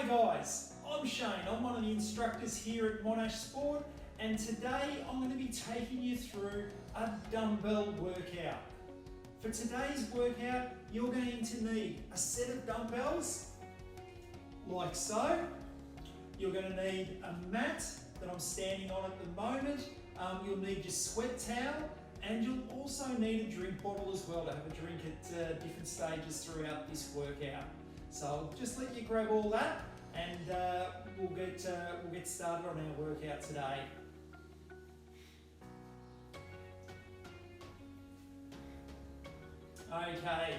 Hi guys, I'm Shane. I'm one of the instructors here at Monash Sport, and today I'm going to be taking you through a dumbbell workout. For today's workout, you're going to need a set of dumbbells, like so. You're going to need a mat that I'm standing on at the moment. You'll need your sweat towel, and you'll also need a drink bottle as well to have a drink at different stages throughout this workout. So I'll just let you grab all that, and we'll get started on our workout today. Okay,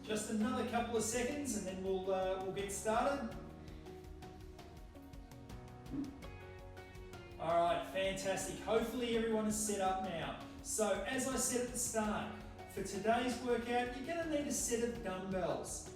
just another couple of seconds, and then we'll get started. All right, fantastic. Hopefully everyone is set up now. So as I said at the start, for today's workout, you're going to need a set of dumbbells.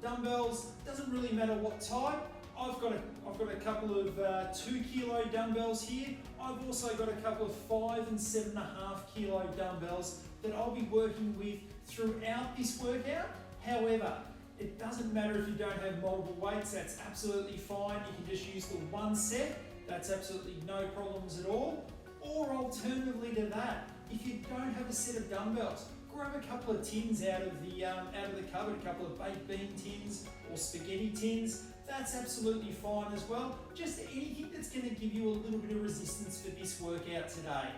Dumbbells, doesn't really matter what type. I've got a couple of 2 kilo dumbbells here. I've also got a couple of 5 and 7.5 kilo dumbbells that I'll be working with throughout this workout. However, it doesn't matter if you don't have multiple weights, that's absolutely fine. You can just use the one set, that's absolutely no problems at all. Or alternatively to that, if you don't have a set of dumbbells, grab a couple of tins out of the cupboard, a couple of baked bean tins or spaghetti tins. That's absolutely fine as well. Just anything that's going to give you a little bit of resistance for this workout today.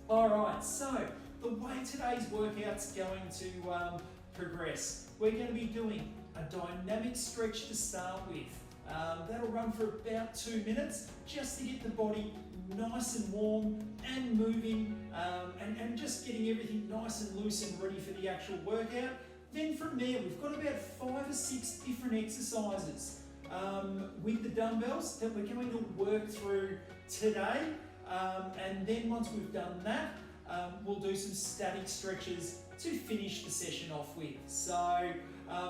All right, so the way today's workout's going to progress, we're going to be doing a dynamic stretch to start with. That'll run for about 2 minutes just to get the body nice and warm and moving and just getting everything nice and loose and ready for the actual workout. Then from there, we've got about 5 or 6 different exercises with the dumbbells that we're going to work through today. And then once we've done that, we'll do some static stretches to finish the session off with. So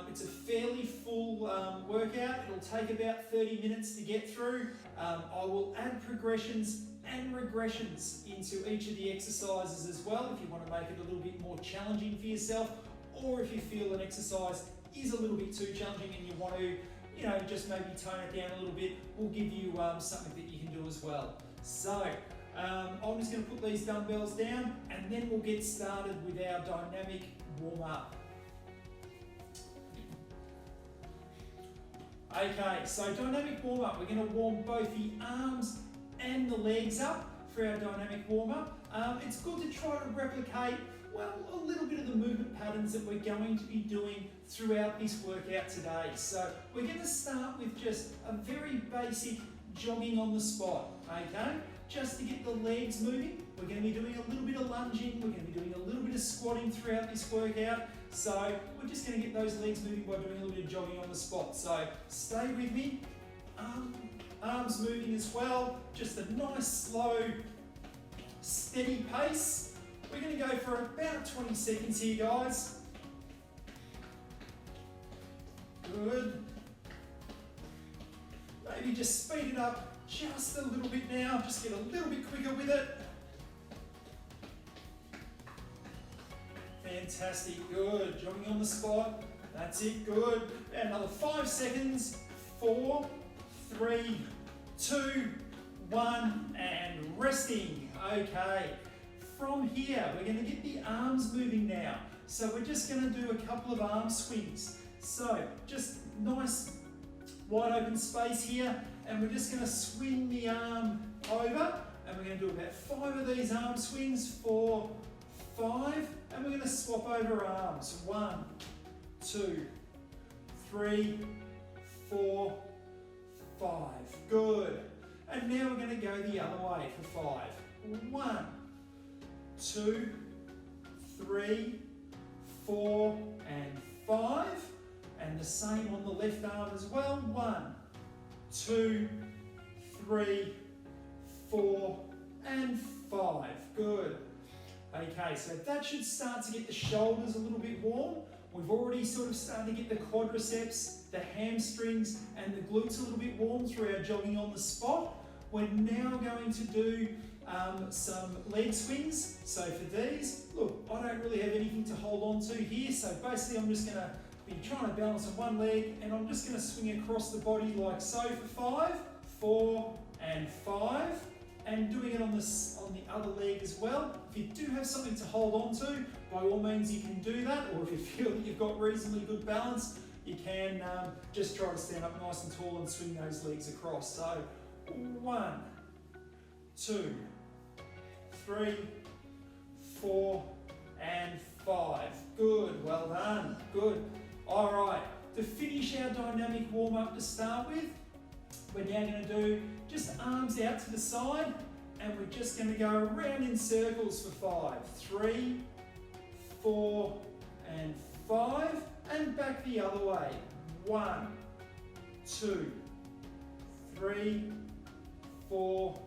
it's a fairly full workout. It'll take about 30 minutes to get through. I will add progressions and regressions into each of the exercises as well if you want to make it a little bit more challenging for yourself, or if you feel an exercise is a little bit too challenging and you want to, just maybe tone it down a little bit, we'll give you something that you can do as well. So I'm just going to put these dumbbells down, and then we'll get started with our dynamic warm-up. Okay, so dynamic warm-up, we're going to warm both the arms and the legs up for our dynamic warm-up. It's good to try to replicate, well, a little bit of the movement patterns that we're going to be doing throughout this workout today. So we're going to start with just a very basic jogging on the spot, okay? Just to get the legs moving. We're going to be doing a little bit of lunging, we're going to be doing a little bit of squatting throughout this workout. So we're just going to get those legs moving by doing a little bit of jogging on the spot. So stay with me, arms moving as well. Just a nice, slow, steady pace. We're going to go for about 20 seconds here, guys. Good. Maybe just speed it up just a little bit now, just get a little bit quicker with it. Fantastic, good. Jogging on the spot, that's it, good. And another 5 seconds. 4, 3, 2, 1, and resting. Okay, from here, we're going to get the arms moving now. So we're just going to do a couple of arm swings. So just nice wide open space here, and we're just going to swing the arm over, and we're going to do about 5 of these arm swings. 4, 5, and we're going to swap over arms. 1, 2, 3, 4, 5. Good. And now we're going to go the other way for 5. 1, 2, 3, 4, and 5. And the same on the left arm as well. 1, 2, 3, 4, and 5. Good. Okay, so that should start to get the shoulders a little bit warm. We've already sort of started to get the quadriceps, the hamstrings, and the glutes a little bit warm through our jogging on the spot. We're now going to do some leg swings. So for these, look, I don't really have anything to hold on to here. So basically I'm just going to but you're trying to balance on one leg, and I'm just going to swing across the body like so for 5, 4, and 5, and doing it on the other leg as well. If you do have something to hold on to, by all means you can do that, or if you feel that you've got reasonably good balance, you can just try to stand up nice and tall and swing those legs across. So 1, 2, 3, 4, and 5. Good, well done, good. All right, to finish our dynamic warm-up to start with, we're now going to do just arms out to the side, and we're just going to go around in circles for 5. 3, 4, and 5, and back the other way. 1, 2, 3, 4,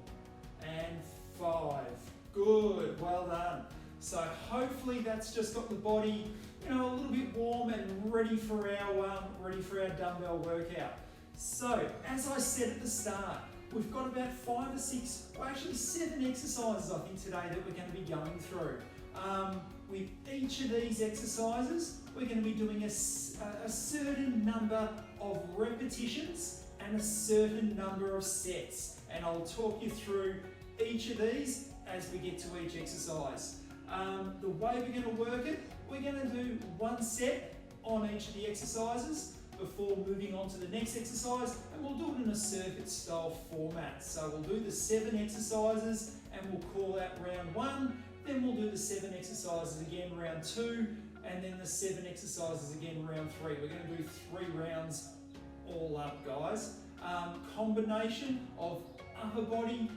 and 5. Good, well done. So hopefully that's just got the body, a little bit warm and ready for our dumbbell workout. So as I said at the start, we've got about 5 or 6, or actually 7 exercises I think today that we're going to be going through. With each of these exercises, we're going to be doing a certain number of repetitions and a certain number of sets. And I'll talk you through each of these as we get to each exercise. The way we're going to work it, we're going to do 1 set on each of the exercises before moving on to the next exercise, and we'll do it in a circuit style format. So we'll do the 7 exercises and we'll call out round 1, then we'll do the 7 exercises again round 2, and then the 7 exercises again round 3. We're going to do 3 rounds all up, guys. Combination of upper body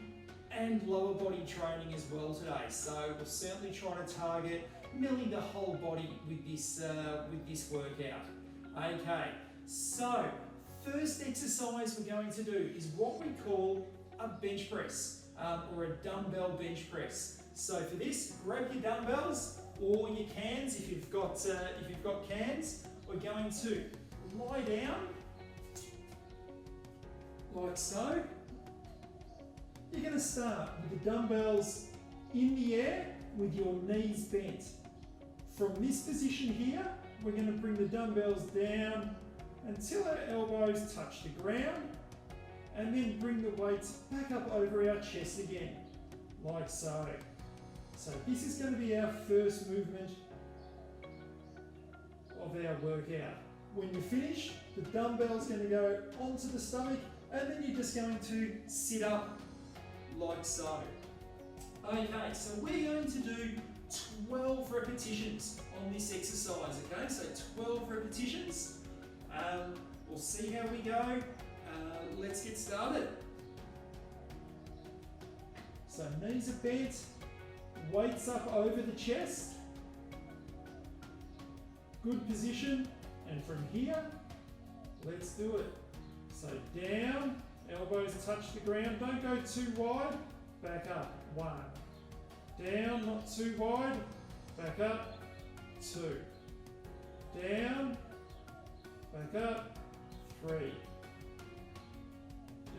and lower body training as well today. So we'll certainly try to target nearly the whole body with this workout. Okay, so first exercise we're going to do is what we call a bench press or a dumbbell bench press. So for this, grab your dumbbells or your cans if you've got cans. We're going to lie down like so. You're going to start with the dumbbells in the air with your knees bent. From this position here, we're going to bring the dumbbells down until our elbows touch the ground, and then bring the weights back up over our chest again, like so. So this is going to be our first movement of our workout. When you finish, the dumbbell's going to go onto the stomach, and then you're just going to sit up like so. Okay, so we're going to do 12 repetitions on this exercise, okay? So 12 repetitions. We'll see how we go. Let's get started. So knees are bent, weights up over the chest. Good position. And from here, let's do it. So down, elbows touch the ground. Don't go too wide. Back up. 1. Down, not too wide. Back up. 2. Down. Back up. 3.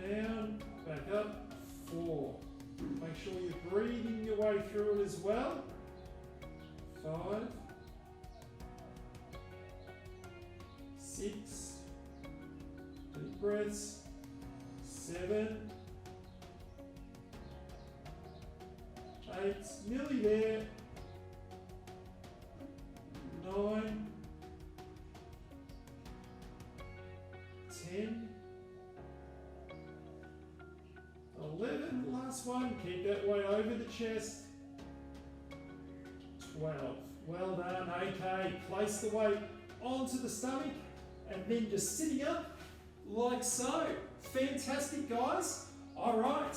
Down. Back up. 4. Make sure you're breathing your way through it as well. 5. 6. Deep breaths. 7. 8. Nearly there. 9. 10. 11. Last one. Keep that weight over the chest. 12. Well done. Okay. Place the weight onto the stomach and then just sitting up like so. Fantastic, guys. All right.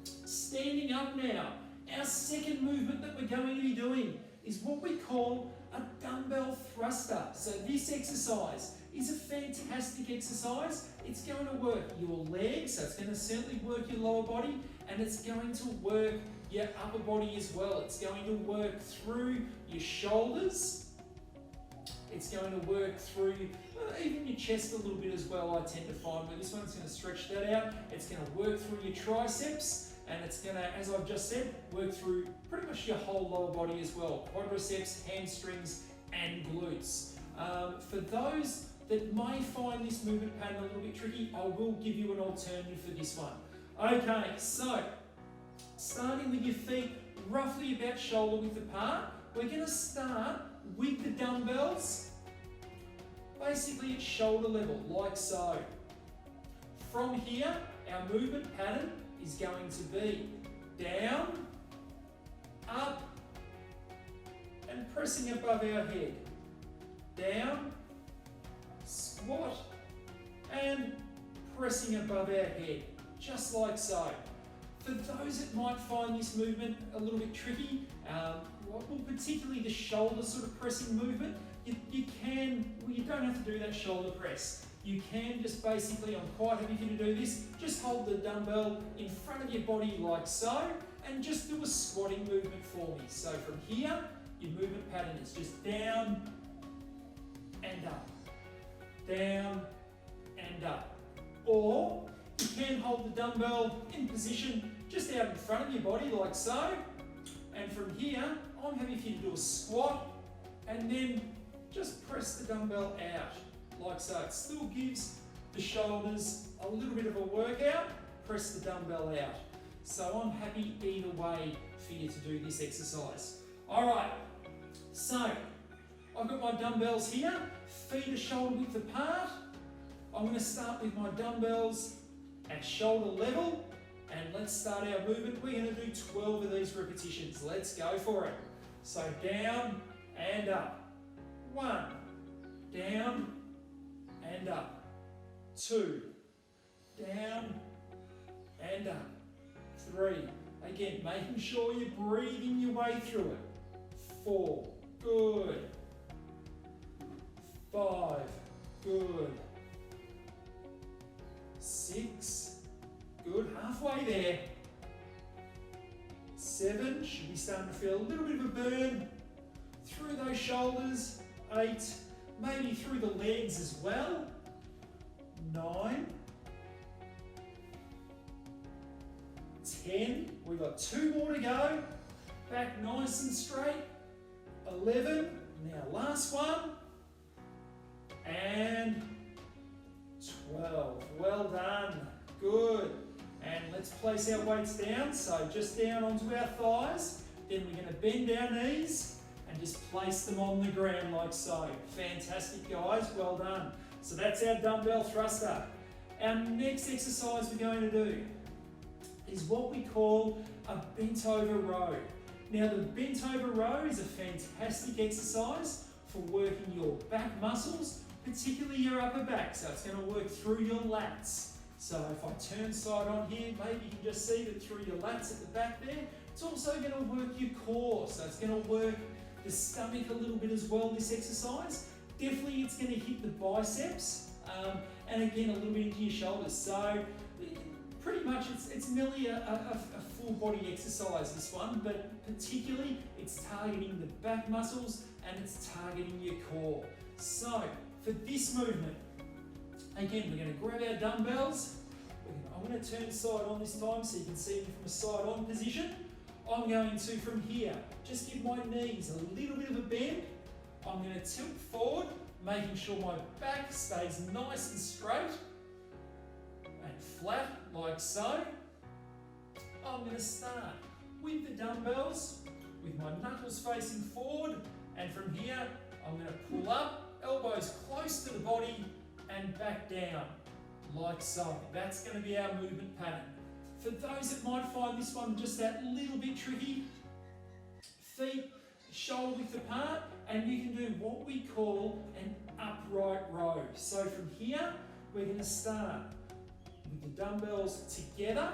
Standing up now. Our second movement that we're going to be doing is what we call a dumbbell thruster. So this exercise is a fantastic exercise. It's going to work your legs, so it's going to certainly work your lower body, and it's going to work your upper body as well. It's going to work through your shoulders. It's going to work through even your chest a little bit as well, I tend to find, but this one's going to stretch that out. It's going to work through your triceps, and it's going to, as I've just said, work through pretty much your whole lower body as well. Quadriceps, hamstrings, and glutes. For those that may find this movement pattern a little bit tricky, I will give you an alternative for this one. Okay, so starting with your feet roughly about shoulder width apart, we're going to start with the dumbbells basically at shoulder level, like so. From here, our movement pattern is going to be down, up, and pressing above our head. Down, squat, and pressing above our head, just like so. For those that might find this movement a little bit tricky, well, particularly the shoulder sort of pressing movement, you don't have to do that shoulder press. You can just basically, I'm quite happy for you to do this, just hold the dumbbell in front of your body like so, and just do a squatting movement for me. So from here, your movement pattern is just down and up, down and up. Or you can hold the dumbbell in position just out in front of your body like so, and from here, I'm happy for you to do a squat and then just press the dumbbell out like so. It still gives the shoulders a little bit of a workout. Press the dumbbell out. So I'm happy either way for you to do this exercise. All right, so I've got my dumbbells here, feet are shoulder width apart. I'm going to start with my dumbbells at shoulder level, and let's start our movement. We're going to do 12 of these repetitions. Let's go for it. So down and up. 1, down and up. 2, down and up. 3, again, making sure you're breathing your way through it. 4, good. 5, good. 6, good, halfway there. 7, should be starting to feel a little bit of a burn through those shoulders. 8, maybe through the legs as well. 9, 10, we've got 2 more to go. Back nice and straight. 11, now last one. And 12, well done, good. And let's place our weights down, so just down onto our thighs. Then we're going to bend our knees and just place them on the ground like so. Fantastic, guys, well done. So that's our dumbbell thruster. Our next exercise we're going to do is what we call a bent over row. Now the bent over row is a fantastic exercise for working your back muscles, particularly your upper back. So it's going to work through your lats. So if I turn side on here, maybe you can just see that through your lats at the back there. It's also going to work your core. So it's going to work the stomach a little bit as well, this exercise. Definitely it's going to hit the biceps and again a little bit into your shoulders. So pretty much it's nearly a full body exercise, this one, but particularly it's targeting the back muscles and it's targeting your core. So for this movement, again, we're going to grab our dumbbells. I'm going to turn side on this time so you can see me from a side on position. I'm going to, from here, just give my knees a little bit of a bend. I'm going to tilt forward, making sure my back stays nice and straight and flat, like so. I'm going to start with the dumbbells, with my knuckles facing forward, and from here, I'm going to pull up, elbows close to the body, and back down, like so. That's going to be our movement pattern. For those that might find this one just that little bit tricky, feet shoulder width apart, and you can do what we call an upright row. So from here, we're going to start with the dumbbells together,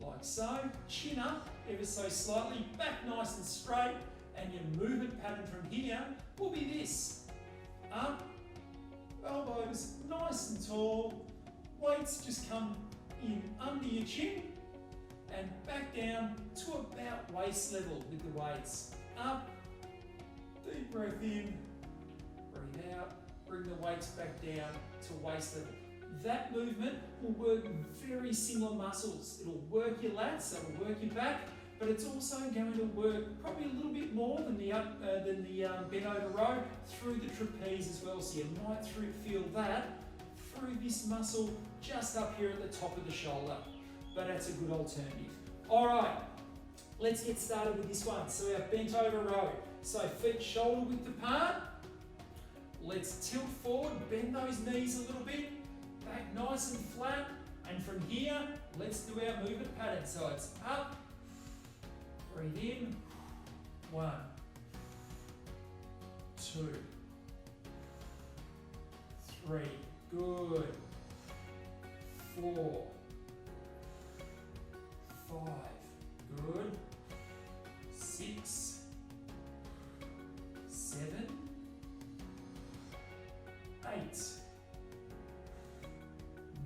like so, chin up ever so slightly, back nice and straight, and your movement pattern from here will be this. Up, elbows nice and tall, weights just come in under your chin, and back down to about waist level with the weights. Up, deep breath in, breathe out, bring the weights back down to waist level. That movement will work very similar muscles. It'll work your lats, it'll work your back, but but it's also going to work probably a little bit more than the bent over row through the trapeze as well. So you might feel that through this muscle just up here at the top of the shoulder, but that's a good alternative. All right, let's get started with this one. So our bent over row. So feet shoulder width apart. Let's tilt forward, bend those knees a little bit, back nice and flat. And from here, let's do our movement pattern. So it's up, breathe in, 1, 2, 3, good, 4, 5, good, 6, 7, 8,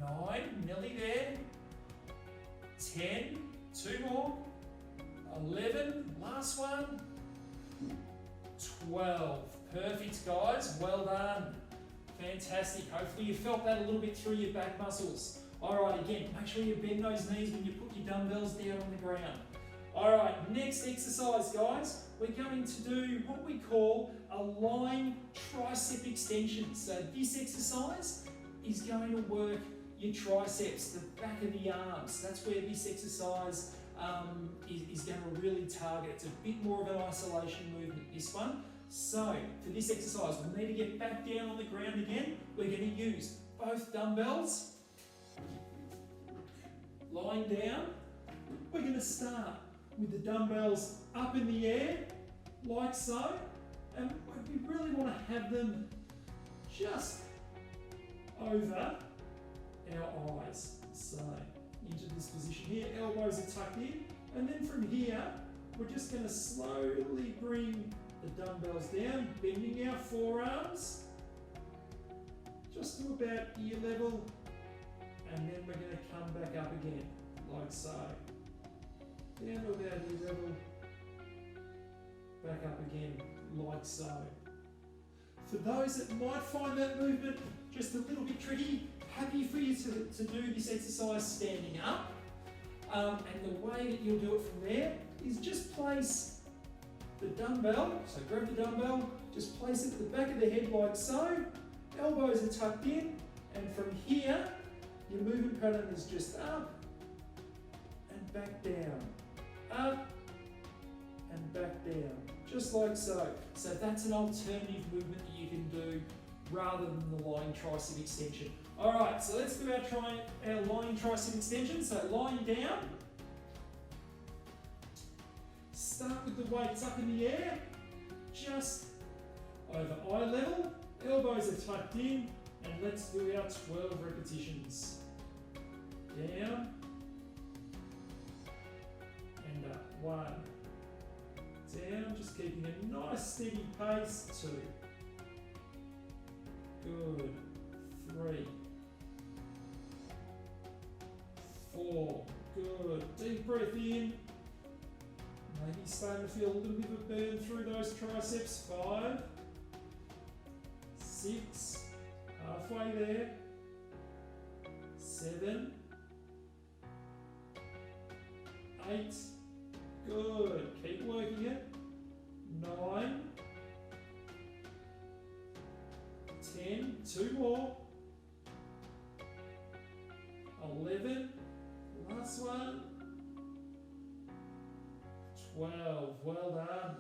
9, nearly there, 10, 2 more, 11, last one, 12. Perfect, guys, well done. Fantastic. Hopefully you felt that a little bit through your back muscles. All right, again, make sure you bend those knees when you put your dumbbells down on the ground. All right, next exercise, guys, we're going to do what we call a lying tricep extension. So this exercise is going to work your triceps, the back of the arms. That's where this exercise is going to really target. It's a bit more of an isolation movement, this one. So for this exercise, we'll need to get back down on the ground again. We're going to use both dumbbells. Lying down, we're going to start with the dumbbells up in the air, like so. And we really want to have them just over our eyes. So into this position here, elbows are tucked in, and then from here we're just going to slowly bring the dumbbells down, bending our forearms just to about ear level, and then we're going to come back up again like so, down to about ear level, back up again like so. For those that might find that movement just a little bit tricky, happy for you to do this exercise standing up. And the way that you'll do it from there is just place the dumbbell, so grab the dumbbell, just place it at the back of the head like so, elbows are tucked in, and from here, your movement pattern is just up and back down, up and back down, just like so. So that's an alternative movement that you can do rather than the lying tricep extension. All right, so let's do our lying tricep extension. So lying down, start with the weights up in the air, just over eye level, elbows are tucked in, and let's do our 12 repetitions. Down, and up, 1, down, just keeping a nice steady pace, 2, good, 3, 4, good, deep breath in, maybe starting to feel a little bit of a burn through those triceps, 5, 6, halfway there, 7, 8, good, keep working it, 9, 10, 2 more, 11, last one, 12, well done.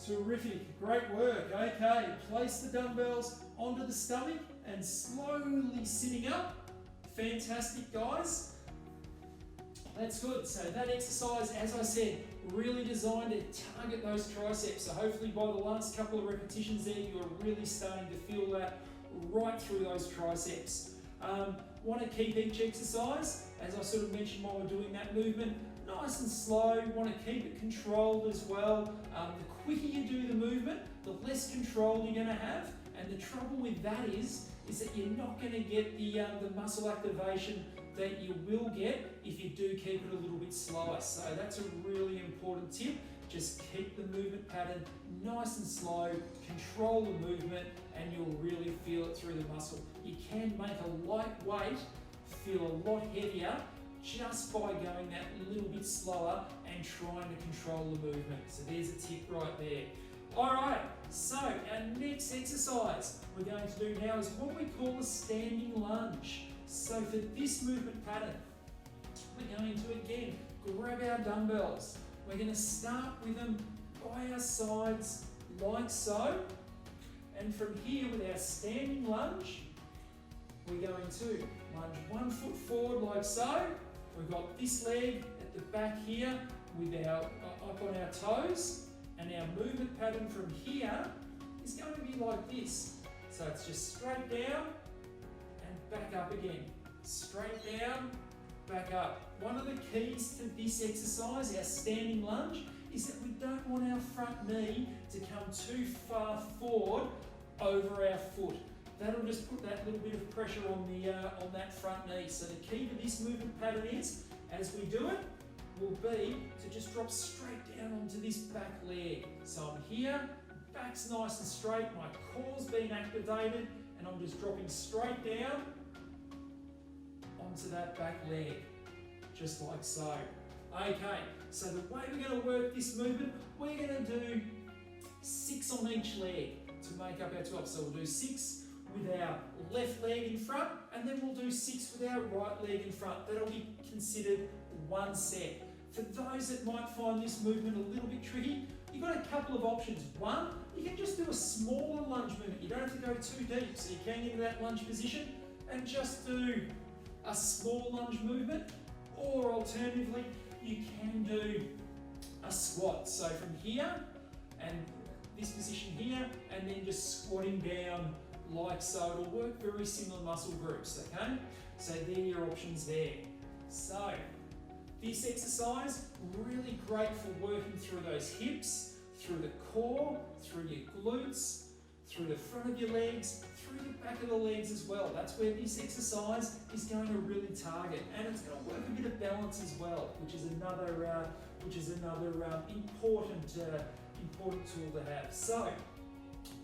Terrific, great work. Okay, place the dumbbells onto the stomach and slowly sitting up. Fantastic, guys. That's good. So that exercise, as I said, really designed to target those triceps. So hopefully by the last couple of repetitions there, you're really starting to feel that right through those triceps. Want to keep each exercise, as I sort of mentioned while we're doing that movement, nice and slow. Want to keep it controlled as well. The quicker you do the movement, the less control you're going to have. And the trouble with that is that you're not going to get the muscle activation that you will get if you do keep it a little bit slower. So that's a really important tip. Just keep the movement pattern nice and slow, control the movement, and you'll really feel it through the muscle. You can make a light weight feel a lot heavier just by going that little bit slower and trying to control the movement. So there's a tip right there. All right, so our next exercise we're going to do now is what we call a standing lunge. So for this movement pattern, we're going to again grab our dumbbells. We're going to start with them by our sides like so. And from here with our standing lunge, we're going to lunge 1 foot forward like so. We've got this leg at the back here with our up on our toes. And our movement pattern from here is going to be like this. So it's just straight down and back up again. Straight down, back up. One of the keys to this exercise, our standing lunge, is that we don't want our front knee to come too far forward over our foot. That'll just put that little bit of pressure on that front knee. So the key to this movement pattern is, as we do it, will be to just drop straight down onto this back leg. So I'm here, back's nice and straight, my core's been activated, and I'm just dropping straight down onto that back leg, just like so. Okay, so the way we're going to work this movement, we're going to do 6 on each leg to make up our 12. So we'll do 6 with our left leg in front, and then we'll do 6 with our right leg in front. That'll be considered 1 set. For those that might find this movement a little bit tricky, you've got a couple of options. One, you can just do a smaller lunge movement. You don't have to go too deep, so you can get into that lunge position and just do a small lunge movement. Or alternatively, you can do a squat. So from here, and this position here, and then just squatting down like so. It'll work very similar muscle groups, okay? So there are your options there. So, this exercise, really great for working through those hips, through the core, through your glutes, through the front of your legs, through the back of the legs as well. That's where this exercise is going to really target. And it's going to work a bit of balance as well, which is another important tool to have. So,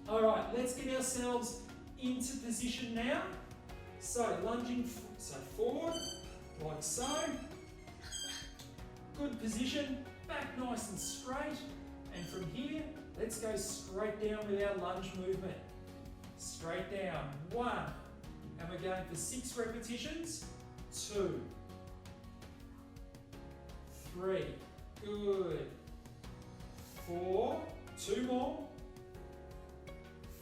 all right, let's get ourselves into position now. So lunging, forward, like so. Good position, back nice and straight. And from here, let's go straight down with our lunge movement. Straight down, 1. And we're going for 6 repetitions. 2, 3, good. 4, 2 more.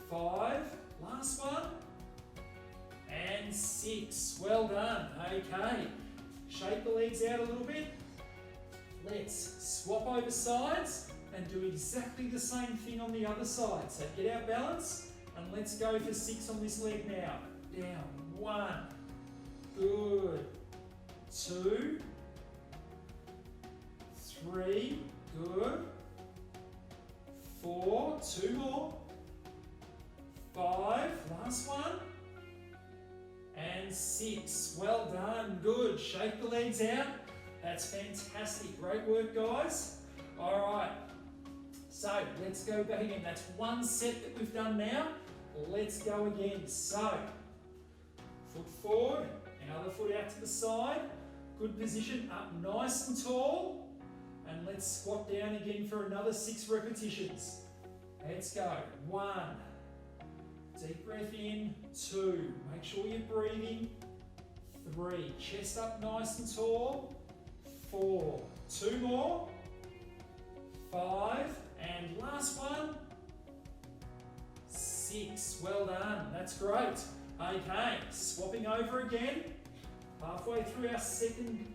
5, last one. And 6, well done. Okay, shake the legs out a little bit. Let's swap over sides and do exactly the same thing on the other side. So get our balance and let's go for 6 on this leg now. Down, 1, good. 2, 3, good. 4, 2 more. 5, last one. And 6, well done, good. Shake the legs out. That's fantastic, great work guys. All right, so let's go back again. That's 1 set that we've done now. Let's go again. So, foot forward, other foot out to the side. Good position, up nice and tall. And let's squat down again for another 6 repetitions. Let's go, 1. Deep breath in, 2. Make sure you're breathing. 3. Chest up nice and tall. 4. 2 more. 5. And last one. 6. Well done. That's great. Okay, swapping over again. Halfway through our second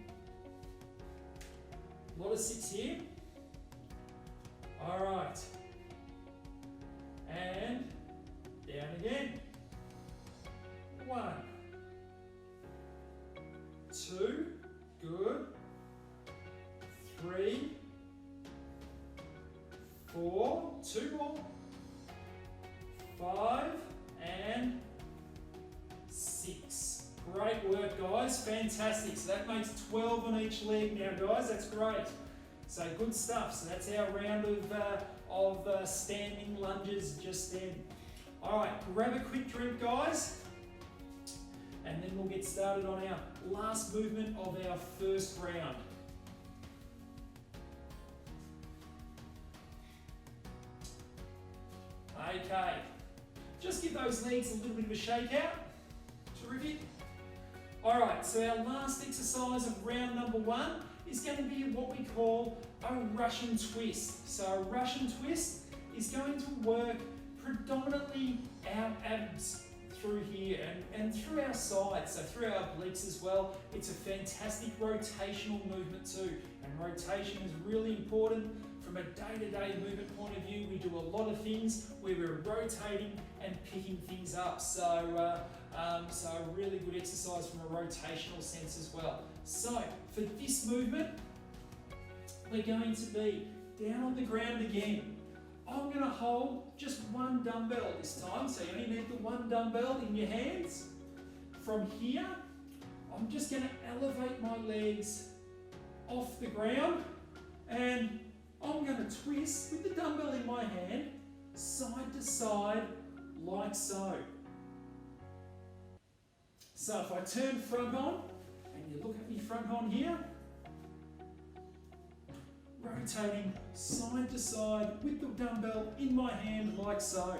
lot of 6 here. All right. And down again. 1. 2. Good. 3. 4. 2 more. 5. And 6. Great work, guys. Fantastic. So that makes 12 on each leg now, guys. That's great. So good stuff. So that's our round of standing lunges just then. All right, grab a quick drink, guys. and then we'll get started on our last movement of our first round. Okay, just give those legs a little bit of a shake out. Terrific. All right, so our last exercise of round number 1 is going to be what we call a Russian twist. So a Russian twist is going to work predominantly our abs through here and through our sides, so through our obliques as well. It's a fantastic rotational movement too, and rotation is really important from a day-to-day movement point of view. We do a lot of things where we're rotating and picking things up, so a really good exercise from a rotational sense as well. So for this movement, we're going to be down on the ground again. I'm going to hold just one dumbbell this time, so you only need the one dumbbell in your hands. From here, I'm just going to elevate my legs off the ground, and I'm going to twist with the dumbbell in my hand, side to side, like so. So if I turn front on, and you look at me front on here, rotating side to side with the dumbbell in my hand like so.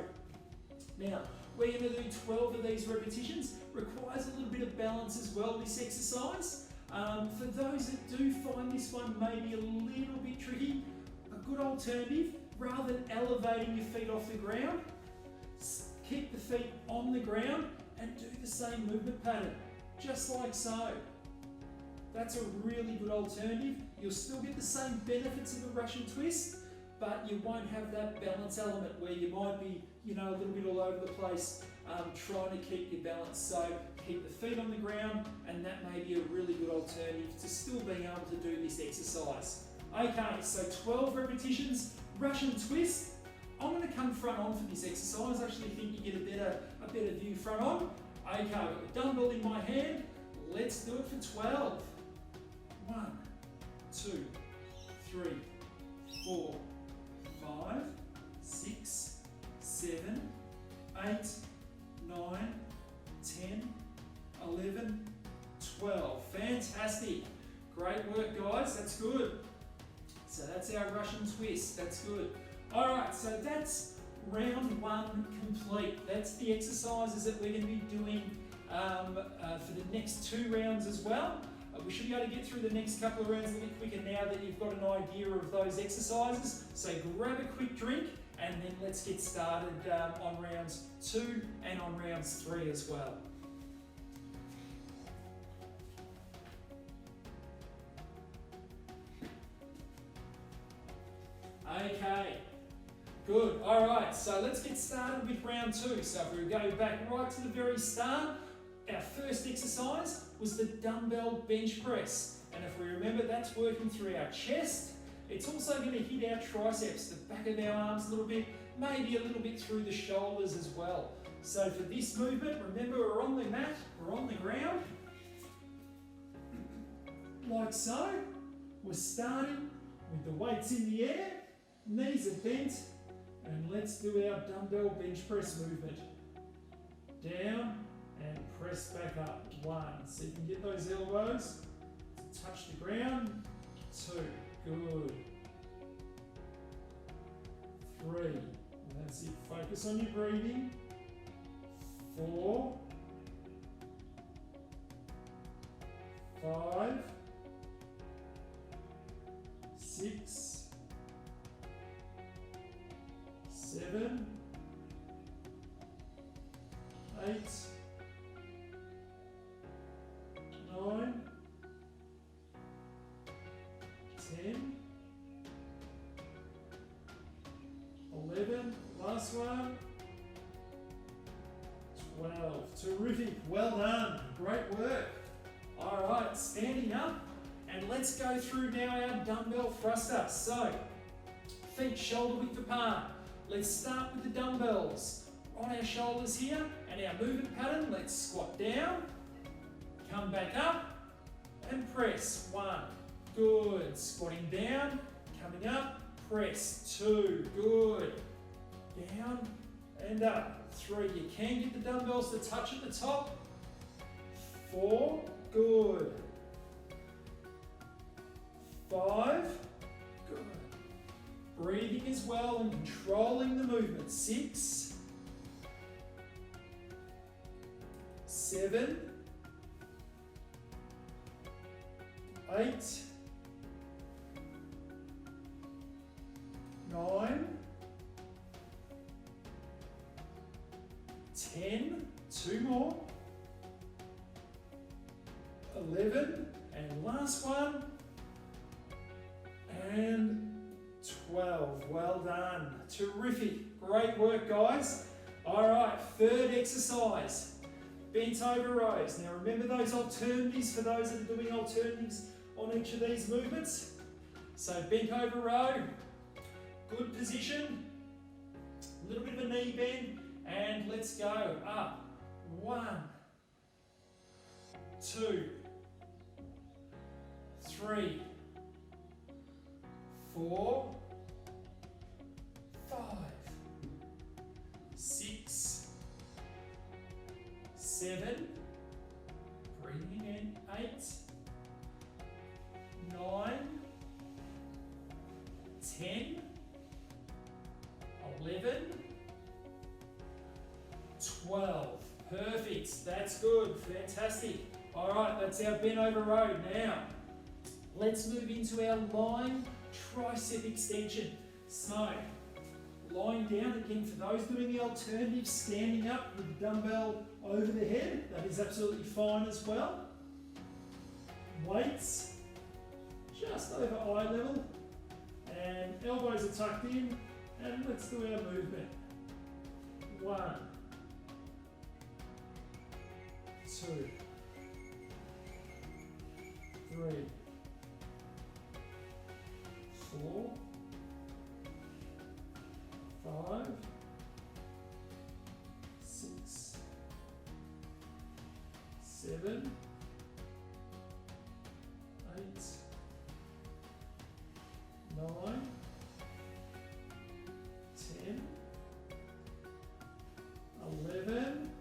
Now, we're going to do 12 of these repetitions. Requires a little bit of balance as well, this exercise. For those that do find this one maybe a little bit tricky, a good alternative, rather than elevating your feet off the ground, keep the feet on the ground and do the same movement pattern, just like so. That's a really good alternative. You'll still get the same benefits of a Russian twist, but you won't have that balance element where you might be, a little bit all over the place, trying to keep your balance. So keep the feet on the ground, and that may be a really good alternative to still being able to do this exercise. Okay, so 12 repetitions, Russian twist. I'm going to come front on for this exercise. I actually think you get a better view front on. Okay, I've got the dumbbell in my hand. Let's do it for 12. 1, 2, 3, 4, 5, 6, 7, 8, 9, 10, 11, 12. Fantastic. Great work, guys. That's good. So that's our Russian twist. That's good. All right, so that's round 1 complete. That's the exercises that we're going to be doing for the next 2 rounds as well. We should be able to get through the next couple of rounds a little bit quicker now that you've got an idea of those exercises. So grab a quick drink and then let's get started on rounds 2 and on rounds 3 as well. Okay, good. All right, so let's get started with round 2. So if we go back right to the very start, our first exercise was the dumbbell bench press. And if we remember, that's working through our chest. It's also going to hit our triceps, the back of our arms a little bit, maybe a little bit through the shoulders as well. So for this movement, remember we're on the mat, we're on the ground, like so. We're starting with the weights in the air, knees are bent, and let's do our dumbbell bench press movement. Down and press back up. 1. So you can get those elbows to touch the ground. 2. Good. 3. That's it. Focus on your breathing. 4. 5. 6. 7. 8. 9, 10, 11, last one, 12. Terrific, well done, great work. All right, standing up, and let's go through now our dumbbell thruster. So, feet shoulder width apart. Let's start with the dumbbells on our shoulders here, and our movement pattern, let's squat down, come back up and press. 1, good. Squatting down, coming up, press. 2, good. Down and up. 3, you can get the dumbbells to touch at the top. 4, good. 5, good. Breathing as well and controlling the movement. 6, 7, 8, 9, 10, 2 more, 11, and last one, and 12. Well done. Terrific. Great work, guys. All right, third exercise, bent over rows. Now remember those alternatives for those that are doing alternatives on each of these movements. So bent over row, good position, a little bit of a knee bend, and let's go up. 1, 2, 3, 4, 5, 6, 7, breathing again, 8, 9, 10, 11, 12. Perfect. That's good. Fantastic. All right, that's our bent over row. Now, let's move into our lying tricep extension. So, lying down again for those doing the alternative, standing up with the dumbbell over the head. That is absolutely fine as well. Weights just over eye level, and elbows are tucked in, and let's do our movement. 1, 2, 3, 4, 5, 6, 7, 8, 9, 10, 11,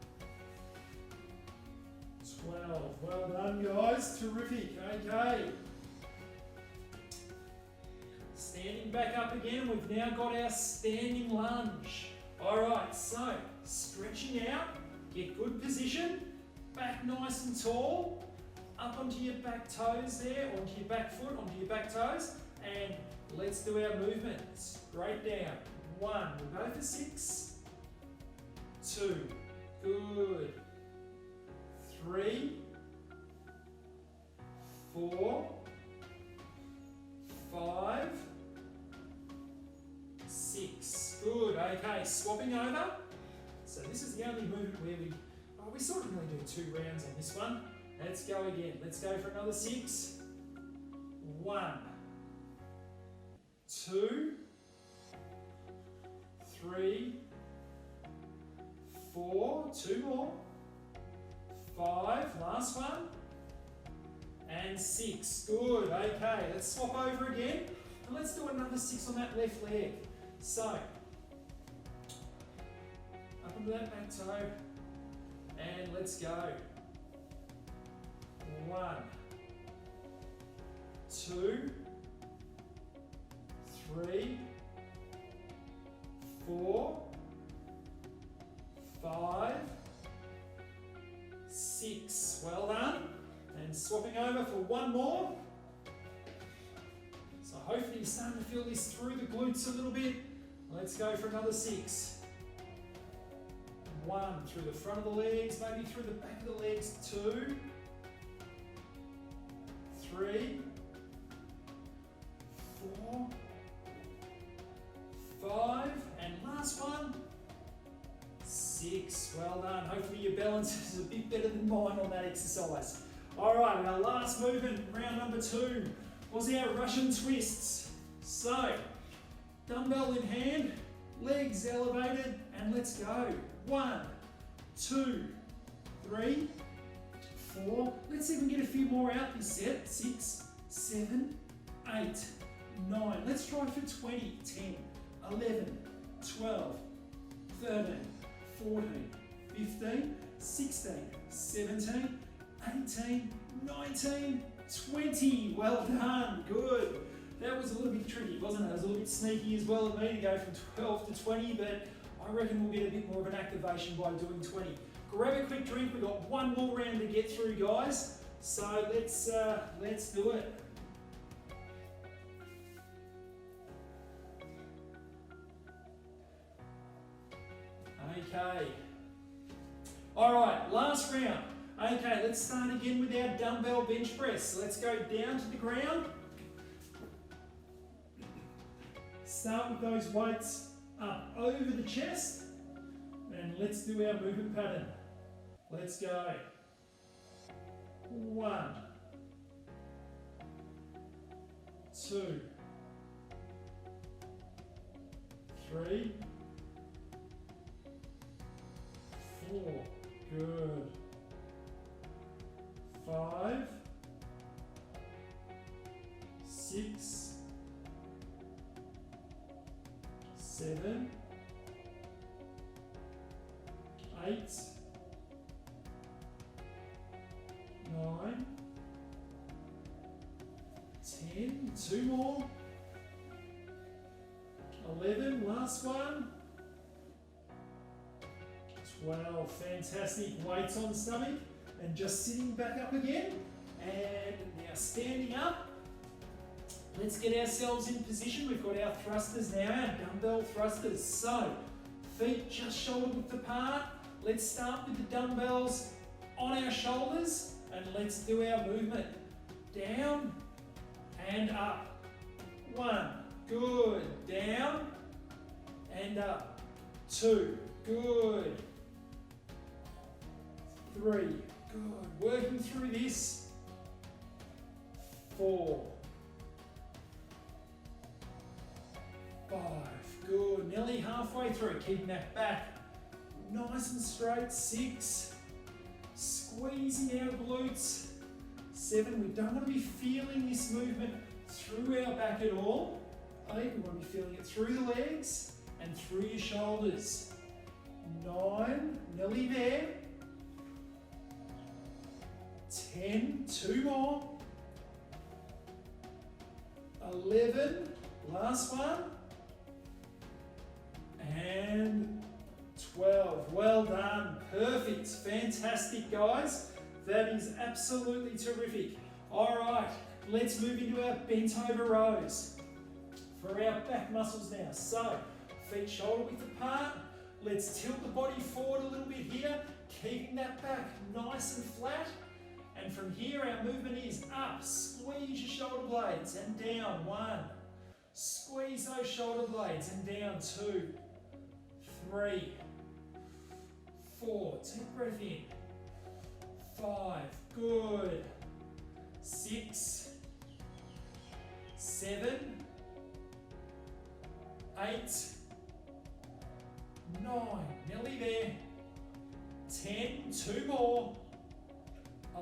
12. Well done, guys. Terrific. Okay. Standing back up again. We've now got our standing lunge. All right, so stretching out, get good position, back nice and tall, up onto your back toes there, onto your back foot, onto your back toes, and let's do our movement. Straight down. 1, we'll go for 6, 2, good, 3, 4, 5, 6. Good. Okay, swapping over. So this is the only movement where we sort of only do 2 rounds on this one. Let's go again. Let's go for another 6. 1, 2, 3, 4, 2 more, 5, last one, and 6. Good. Okay, let's swap over again, and let's do another 6 on that left leg. So, up onto that back toe, and let's go. 1, 2, 3, 4, 5, 6. Well done. And swapping over for 1 more. So hopefully you're starting to feel this through the glutes a little bit. Let's go for another 6. 1 through the front of the legs, maybe through the back of the legs. 2, 3, 4, 5, and last one, 6. Well done. Hopefully your balance is a bit better than mine on that exercise. All right, our last movement, round number 2, was our Russian twists. So, dumbbell in hand, legs elevated, and let's go. 1, 2, 3, 4. Let's see if we can get a few more out this set. 6, 7, 8, 9. Let's try for 20. 10, 11, 12, 13, 14, 15, 16, 17, 18, 19, 20. Well done, good. That was a little bit tricky, wasn't it? It was a little bit sneaky as well of me to go from 12 to 20, but I reckon we'll get a bit more of an activation by doing 20. Grab a quick drink, we've got one more round to get through, guys. So let's do it. Okay. All right, last round. Okay, let's start again with our dumbbell bench press. So let's go down to the ground. Start with those weights up over the chest. And let's do our movement pattern. Let's go. 1, 2, 3, 4, good. 5, 6, 7, 8, 9, 10, 2 more, 11, last one, 12, fantastic, weights on stomach, and just sitting back up again, and now standing up. Let's get ourselves in position. We've got our thrusters now, our dumbbell thrusters. So, feet just shoulder width apart. Let's start with the dumbbells on our shoulders, and let's do our movement. Down and up. 1, good. Down and up. 2, good. 3, good. Working through this. 4, 5, good. Nearly halfway through. Keeping that back nice and straight. 6, squeezing our glutes. 7, we don't want to be feeling this movement through our back at all. 8, we want to be feeling it through the legs and through your shoulders. 9, nearly there. 10, 2 more. 11, last one. And 12. Well done. Perfect. Fantastic, guys. That is absolutely terrific. All right, let's move into our bent over rows for our back muscles now. So, feet shoulder width apart. Let's tilt the body forward a little bit here, keeping that back nice and flat. And from here, our movement is up. Squeeze your shoulder blades and down. 1. Squeeze those shoulder blades and down. 2, 3, 4. Deep breath in. 5. Good. 6, 7, 8, 9. Nearly there. 10. 2 more.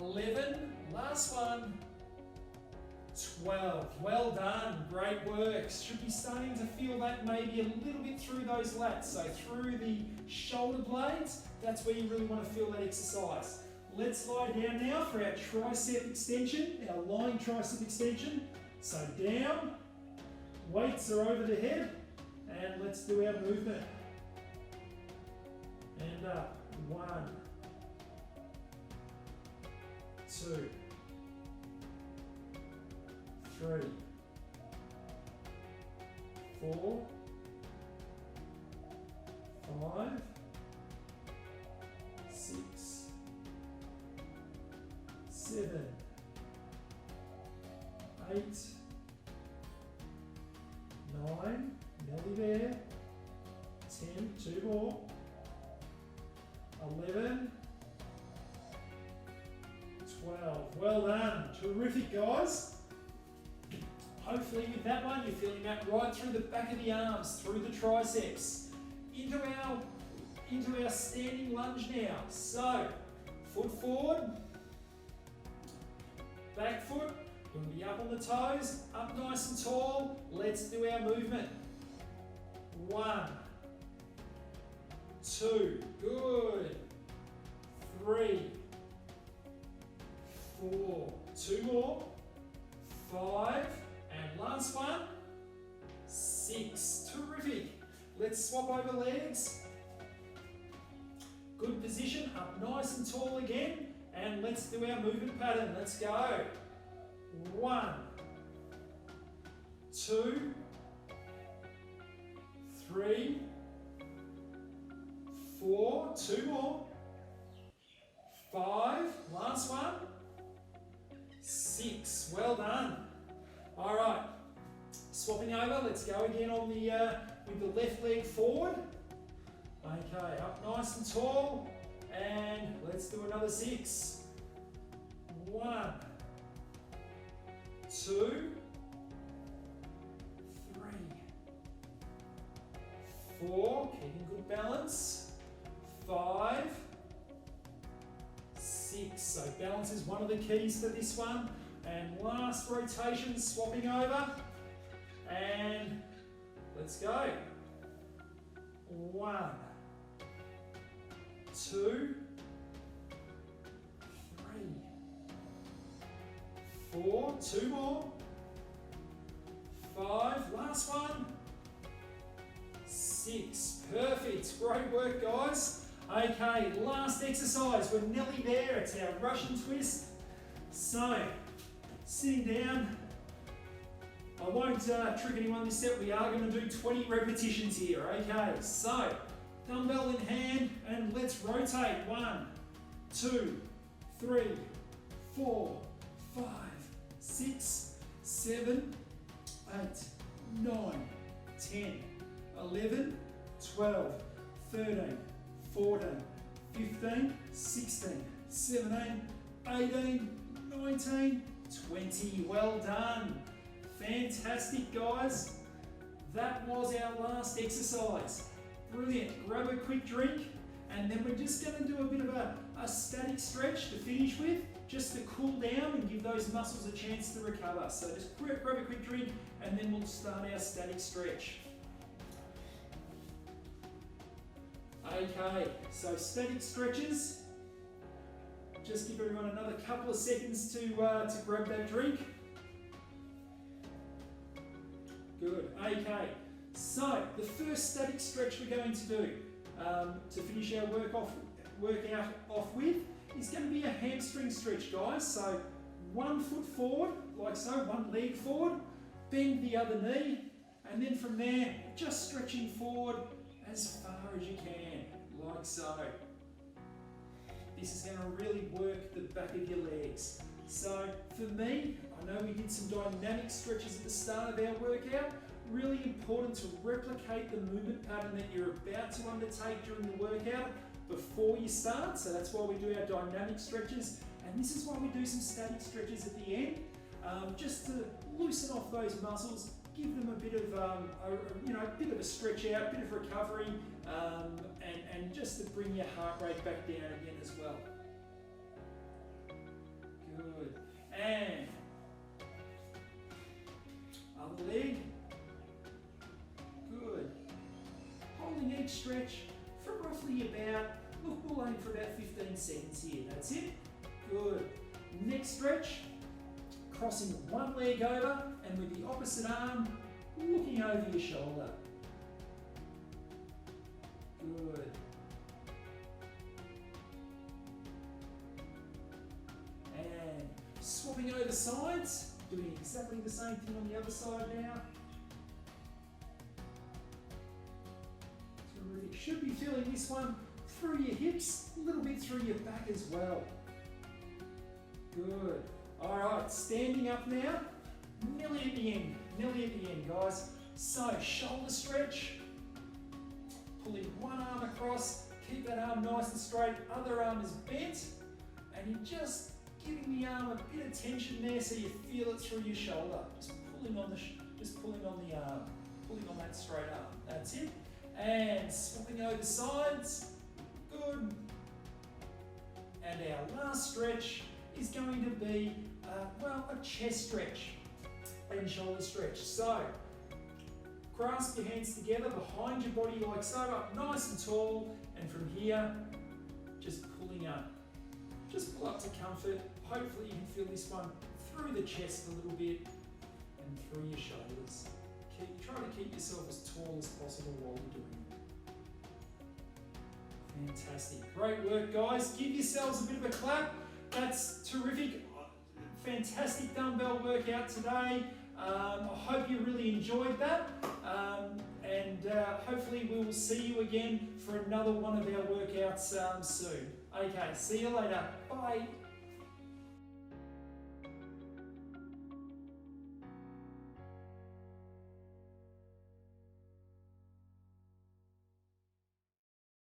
11, last one, 12. Well done, great work. Should be starting to feel that maybe a little bit through those lats, so through the shoulder blades, that's where you really want to feel that exercise. Let's lie down now for our tricep extension, our lying tricep extension. So down, weights are over the head, and let's do our movement. And up, 1, 2, 3, 4, 5, 6, 7, 8, 9, nearly there, 10, 2 more, 11, 12. Well done. Terrific, guys. Hopefully with that one, you're feeling that right through the back of the arms, through the triceps. Into our standing lunge now. So, foot forward, back foot. We're going to be up on the toes, up nice and tall. Let's do our movement. 1, 2, good. 3, 4, 2 more, 5, and last one, 6. Terrific. Let's swap over legs. Good position, up nice and tall again, and let's do our movement pattern. Let's go. 1, 2, 3, 4, 2 more, 5, last one, 6. Well done. All right, swapping over. Let's go again on the with the left leg forward. Okay, up nice and tall, and let's do another 6. 1, 2, 3, 4, keeping good balance, 5, 6. So balance is one of the keys to this one. And last rotation, swapping over, and let's go. 1, 2, 3, 4, 2 more, 5, last one, 6. Perfect. Great work, guys. Okay, last exercise. We're nearly there. It's our Russian twist. So, sitting down. I won't trick anyone this set. We are going to do 20 repetitions here. Okay, so dumbbell in hand and let's rotate. 1, 2, 3, 4, 5, 6, 7, 8, 9, 10, 11, 12, 13, 14, 15, 16, 17, 18, 19, 20. Well done. Fantastic, guys. That was our last exercise. Brilliant. Grab a quick drink, and then we're just going to do a bit of a static stretch to finish with, just to cool down and give those muscles a chance to recover. So just grab a quick drink, and then we'll start our static stretch. Okay, so static stretches. Just give everyone another couple of seconds to grab that drink. Good. Okay, so the first static stretch we're going to do to finish our workout off with is going to be a hamstring stretch, guys. So 1 foot forward, like so, 1 leg forward, bend the other knee, and then from there, just stretching forward as far as you can, like so. This is going to really work the back of your legs. So for me, I know we did some dynamic stretches at the start of our workout. Really important to replicate the movement pattern that you're about to undertake during the workout before you start. So that's why we do our dynamic stretches. And this is why we do some static stretches at the end, just to loosen off those muscles, give them a bit of, a bit of a stretch out, a bit of recovery, and just to bring your heart rate back down again as well. Good. And other leg. Good. Holding each stretch for roughly about, we'll aim for about 15 seconds here. That's it. Good. Next stretch. Crossing one leg over and with the opposite arm looking over your shoulder. Good. And swapping over sides, doing exactly the same thing on the other side now. So you should be feeling this one through your hips, a little bit through your back as well. Good. All right, standing up now, nearly at the end, guys. So shoulder stretch, pulling one arm across, keep that arm nice and straight, other arm is bent, and you're just giving the arm a bit of tension there so you feel it through your shoulder. Just pulling on the arm, pulling on that straight arm. That's it. And swapping over sides, good. And our last stretch is going to be, a chest stretch and shoulder stretch. So, grasp your hands together behind your body like so, up nice and tall, and from here, just pulling up. just pull up to comfort. Hopefully you can feel this one through the chest a little bit and through your shoulders. Try to keep yourself as tall as possible while you're doing it. Fantastic. Great work, guys. Give yourselves a bit of a clap. That's terrific. Fantastic dumbbell workout today. I hope you really enjoyed that. And hopefully we will see you again for another one of our workouts soon. Okay, see you later. Bye.